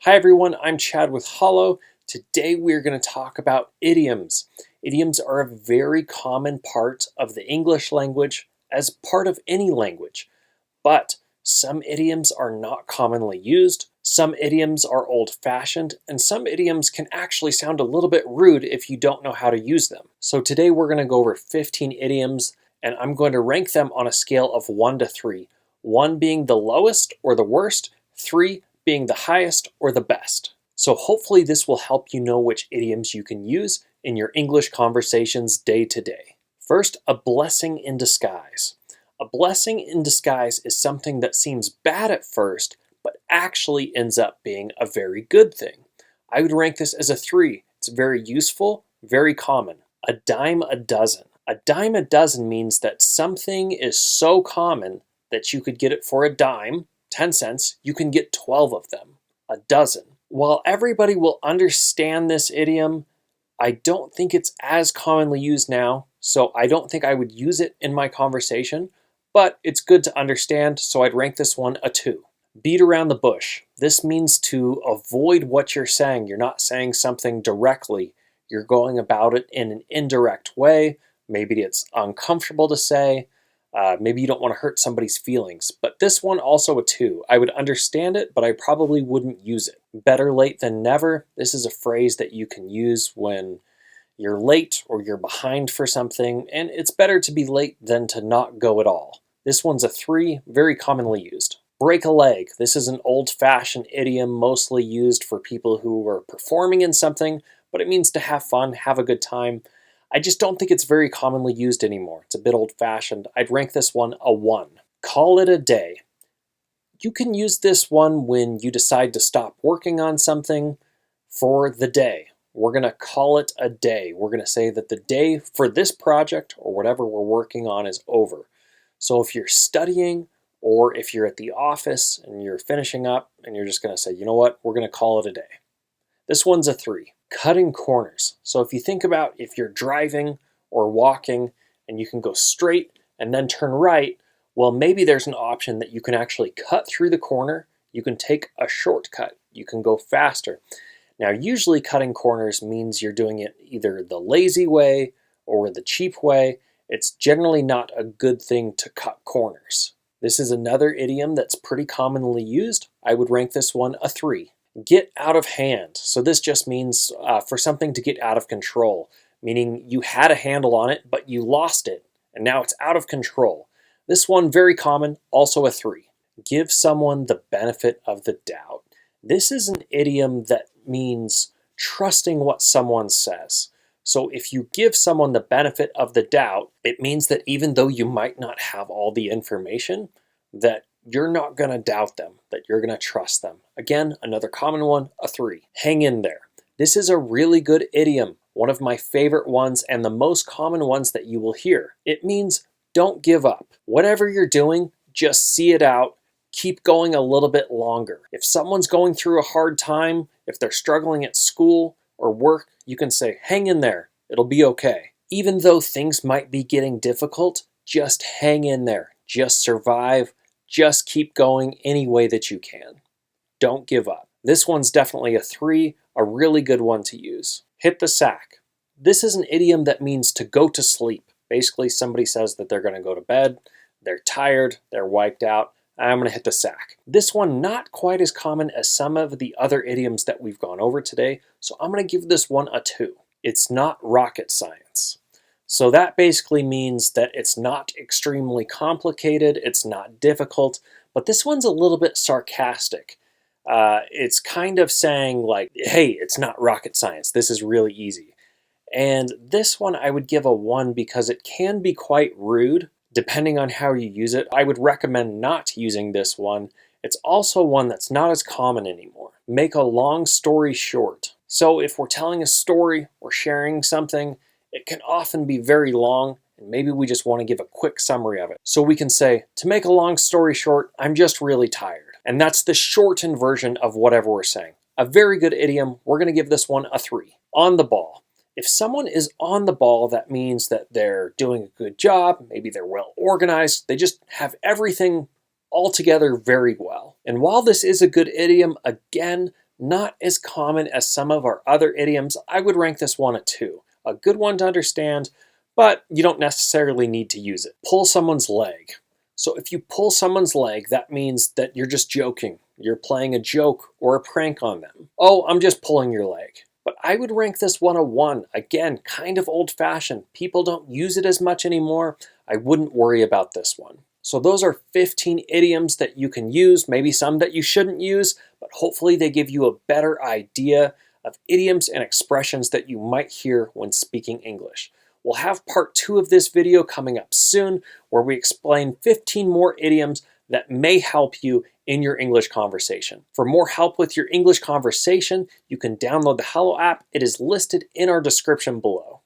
Hi everyone, I'm Chad with Hollow. Today we're going to talk about idioms. Idioms are a very common part of the English language as part of any language, but some idioms are not commonly used, some idioms are old-fashioned, and some idioms can actually sound a little bit rude if you don't know how to use them. So today we're going to go over 15 idioms, and I'm going to rank them on a scale of 1 to 3. 1 being the lowest or the worst, 3 being the highest or the best. So hopefully this will help you know which idioms you can use in your English conversations day to day. First, a blessing in disguise. A blessing in disguise is something that seems bad at first, but actually ends up being a very good thing. I would rank this as a 3. It's very useful, very common. A dime a dozen. A dime a dozen means that something is so common that you could get it for a dime, 10 cents, you can get 12 of them, a dozen. While everybody will understand this idiom, I don't think it's as commonly used now, so I don't think I would use it in my conversation, but it's good to understand, so I'd rank this one a 2. Beat around the bush. This means to avoid what you're saying. You're not saying something directly. You're going about it in an indirect way. Maybe it's uncomfortable to say. Maybe you don't want to hurt somebody's feelings, but this one also a 2. I would understand it, but I probably wouldn't use it. Better late than never. This is a phrase that you can use when you're late or you're behind for something, and it's better to be late than to not go at all. This one's a 3, very commonly used. Break a leg. This is an old-fashioned idiom mostly used for people who are performing in something, but it means to have fun, have a good time. I just don't think it's very commonly used anymore. It's a bit old-fashioned. I'd rank this one a 1. Call it a day. You can use this one when you decide to stop working on something for the day. We're going to call it a day. We're going to say that the day for this project or whatever we're working on is over. So if you're studying or if you're at the office and you're finishing up and you're just going to say, you know what, we're going to call it a day. This one's a 3. Cutting corners. So if you think about if you're driving or walking and you can go straight and then turn right, well, maybe there's an option that you can actually cut through the corner. You can take a shortcut. You can go faster. Now, usually cutting corners means you're doing it either the lazy way or the cheap way. It's generally not a good thing to cut corners. This is another idiom that's pretty commonly used. I would rank this one a 3. Get out of hand. So this just means for something to get out of control, meaning you had a handle on it, but you lost it, and now it's out of control. This one, very common, also a 3. Give someone the benefit of the doubt. This is an idiom that means trusting what someone says. So if you give someone the benefit of the doubt, it means that even though you might not have all the information, that you're not going to doubt them, that you're going to trust them. Again, another common one, a 3. Hang in there. This is a really good idiom, one of my favorite ones and the most common ones that you will hear. It means don't give up. Whatever you're doing, just see it out. Keep going a little bit longer. If someone's going through a hard time, if they're struggling at school or work, you can say, hang in there. It'll be okay. Even though things might be getting difficult, just hang in there. Just survive. Just keep going any way that you can. Don't give up. This one's definitely a 3, a really good one to use. Hit the sack. This is an idiom that means to go to sleep. Basically, somebody says that they're going to go to bed, they're tired, they're wiped out, I'm going to hit the sack. This one not quite as common as some of the other idioms that we've gone over today, so I'm going to give this one a 2. It's not rocket science. So that basically means that it's not extremely complicated, it's not difficult, but this one's a little bit sarcastic. It's kind of saying like, hey, it's not rocket science, this is really easy. And this one I would give a 1 because it can be quite rude depending on how you use it. I would recommend not using this one. It's also one that's not as common anymore. Make a long story short. So if we're telling a story or sharing something, it can often be very long, and maybe we just want to give a quick summary of it. So we can say, to make a long story short, I'm just really tired. And that's the shortened version of whatever we're saying. A very good idiom. We're going to give this one a 3. On the ball. If someone is on the ball, that means that they're doing a good job. Maybe they're well organized. They just have everything all together very well. And while this is a good idiom, again, Not as common as some of our other idioms. I would rank this one a 2. A good one to understand, but you don't necessarily need to use it. Pull someone's leg. So if you pull someone's leg, that means that you're just joking. You're playing a joke or a prank on them. Oh, I'm just pulling your leg. But I would rank this one a 1. Again, kind of old-fashioned. People don't use it as much anymore. I wouldn't worry about this one. So those are 15 idioms that you can use, maybe some that you shouldn't use, but hopefully they give you a better idea of idioms and expressions that you might hear when speaking English. We'll have part 2 of this video coming up soon, where we explain 15 more idioms that may help you in your English conversation. For more help with your English conversation, you can download the Hello app. It is listed in our description below.